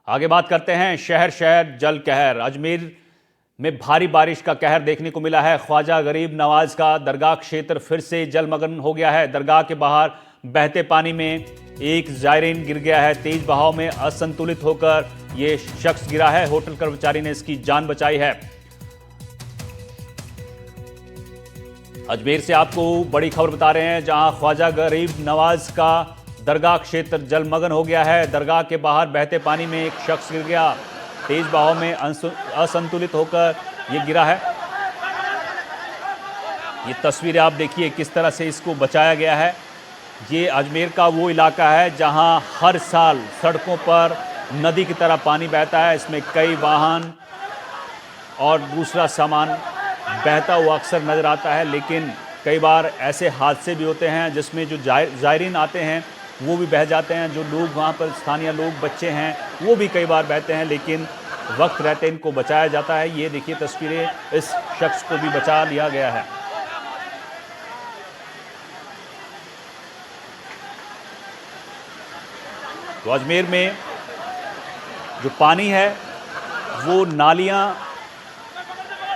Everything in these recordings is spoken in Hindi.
आगे बात करते हैं शहर शहर जल कहर। अजमेर में भारी बारिश का कहर देखने को मिला है। ख्वाजा गरीब नवाज का दरगाह क्षेत्र फिर से जलमग्न हो गया है। दरगाह के बाहर बहते पानी में एक जायरीन गिर गया है। तेज बहाव में असंतुलित होकर यह शख्स गिरा है। होटल कर्मचारी ने इसकी जान बचाई है। अजमेर से आपको बड़ी खबर बता रहे हैं, जहां ख्वाजा गरीब नवाज का दरगाह क्षेत्र जलमग्न हो गया है। दरगाह के बाहर बहते पानी में एक शख्स गिर गया। तेज बहाव में असंतुलित होकर यह गिरा है। ये तस्वीरें आप देखिए किस तरह से इसको बचाया गया है। ये अजमेर का वो इलाका है जहां हर साल सड़कों पर नदी की तरह पानी बहता है। इसमें कई वाहन और दूसरा सामान बहता हुआ अक्सर नजर आता है, लेकिन कई बार ऐसे हादसे भी होते हैं जिसमें जो जायरीन आते हैं वो भी बह जाते हैं। जो लोग वहाँ पर स्थानीय लोग बच्चे हैं वो भी कई बार बहते हैं, लेकिन वक्त रहते इनको बचाया जाता है। ये देखिए तस्वीरें, इस शख्स को भी बचा लिया गया है। तो अजमेर में जो पानी है वो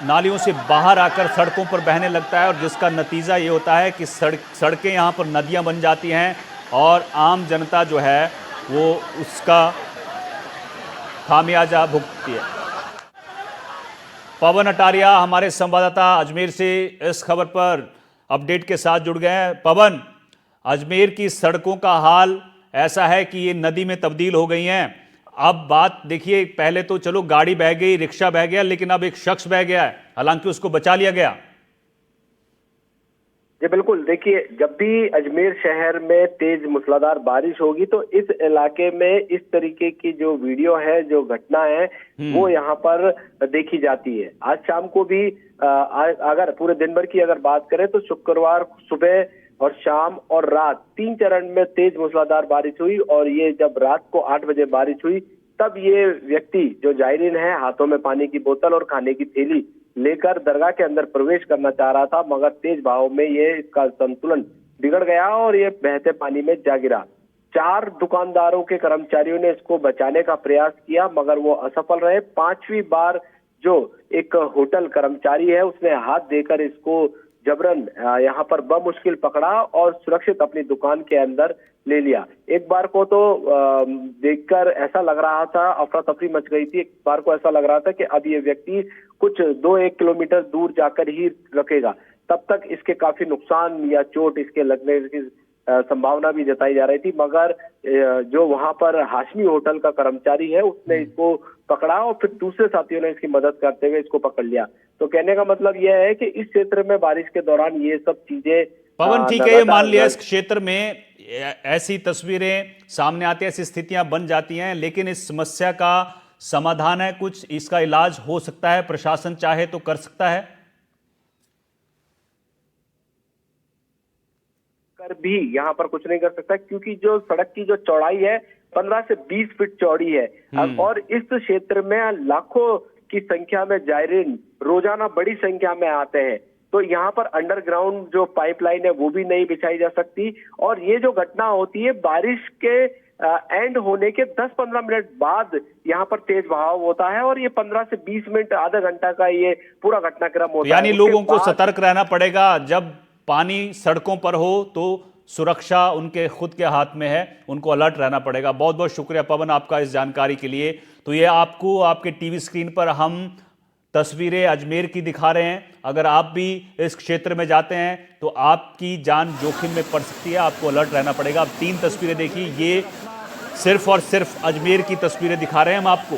नालियों से बाहर आकर सड़कों पर बहने लगता है, और जिसका नतीजा ये होता है कि सड़कें यहाँ पर नदियाँ बन जाती हैं और आम जनता जो है वो उसका खामियाजा भुगतती है। पवन अटारिया हमारे संवाददाता अजमेर से इस खबर पर अपडेट के साथ जुड़ गए हैं। पवन, अजमेर की सड़कों का हाल ऐसा है कि ये नदी में तब्दील हो गई हैं। अब बात देखिए, पहले तो चलो गाड़ी बह गई, रिक्शा बह गया, लेकिन अब एक शख्स बह गया है, हालांकि उसको बचा लिया गया। जी बिल्कुल, देखिए जब भी अजमेर शहर में तेज मूसलाधार बारिश होगी तो इस इलाके में इस तरीके की जो वीडियो है, जो घटना है वो यहाँ पर देखी जाती है। आज शाम को भी अगर पूरे दिन भर की अगर बात करें तो शुक्रवार सुबह और शाम और रात 3 चरण में तेज मूसलाधार बारिश हुई, और ये जब रात को 8 बजे बारिश हुई तब ये व्यक्ति जो जायरीन है हाथों में पानी की बोतल और खाने की थैली लेकर दरगाह के अंदर प्रवेश करना चाह रहा था, मगर तेज बहाव में ये इसका संतुलन बिगड़ गया और ये बहते पानी में जा गिरा। 4 दुकानदारों के कर्मचारियों ने इसको बचाने का प्रयास किया, मगर वो असफल रहे। 5वीं बार जो एक होटल कर्मचारी है उसने हाथ देकर इसको जबरन यहाँ पर बमुश्किल पकड़ा और सुरक्षित अपनी दुकान के अंदर ले लिया। एक बार को तो देखकर ऐसा लग रहा था, अफरा तफरी मच गई थी। एक बार को ऐसा लग रहा था कि अब ये व्यक्ति कुछ 2-1 किलोमीटर दूर जाकर ही रखेगा, तब तक इसके काफी नुकसान या चोट इसके लगने की संभावना भी जताई जा रही थी, मगर जो वहां पर हाशमी होटल का कर्मचारी है उसने इसको पकड़ा और फिर दूसरे साथियों ने इसकी मदद करते हुए इसको पकड़ लिया। तो कहने का मतलब यह है कि इस क्षेत्र में बारिश के दौरान ये सब चीजें पवन, ठीक है, ये मान लिया इस क्षेत्र में ऐसी तस्वीरें सामने आती हैं, ऐसी स्थितियां बन जाती हैं, लेकिन इस समस्या का समाधान है कुछ, इसका इलाज हो सकता है, प्रशासन चाहे तो कर सकता है। भी यहाँ पर कुछ नहीं कर सकता, क्योंकि जो सड़क की जो चौड़ाई है 15 से 20 फीट चौड़ी है, और इस क्षेत्र में लाखों की संख्या में जायरीन रोजाना बड़ी संख्या में आते हैं। तो यहाँ पर अंडरग्राउंड जो पाइपलाइन है वो भी नहीं बिछाई जा सकती, और ये जो घटना होती है बारिश के एंड होने के 10-15 मिनट बाद यहाँ पर तेज बहाव होता है, और ये 15 से 20 मिनट आधा घंटा का ये पूरा घटनाक्रम होता है। यानी लोगों को सतर्क रहना पड़ेगा। जब पानी सड़कों पर हो तो सुरक्षा उनके खुद के हाथ में है, उनको अलर्ट रहना पड़ेगा। बहुत बहुत शुक्रिया पवन आपका इस जानकारी के लिए। तो ये आपको आपके टीवी स्क्रीन पर हम तस्वीरें अजमेर की दिखा रहे हैं। अगर आप भी इस क्षेत्र में जाते हैं तो आपकी जान जोखिम में पड़ सकती है, आपको अलर्ट रहना पड़ेगा। अब 3 तस्वीरें देखिए, ये सिर्फ और सिर्फ अजमेर की तस्वीरें दिखा रहे हैं हम आपको,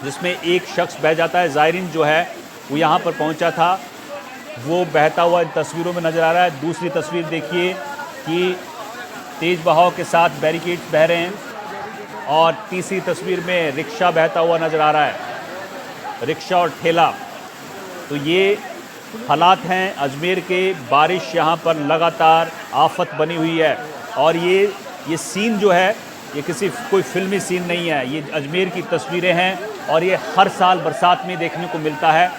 जिसमें एक शख्स बह जाता है। जायरीन जो है वो यहाँ पर पहुँचा था, वो बहता हुआ इन तस्वीरों में नजर आ रहा है। दूसरी तस्वीर देखिए कि तेज बहाव के साथ बैरिकेड्स बह रहे हैं, और तीसरी तस्वीर में रिक्शा बहता हुआ नजर आ रहा है, रिक्शा और ठेला। तो ये हालात हैं अजमेर के। बारिश यहाँ पर लगातार आफत बनी हुई है, और ये सीन जो है ये कोई फिल्मी सीन नहीं है, ये अजमेर की तस्वीरें हैं, और ये हर साल बरसात में देखने को मिलता है।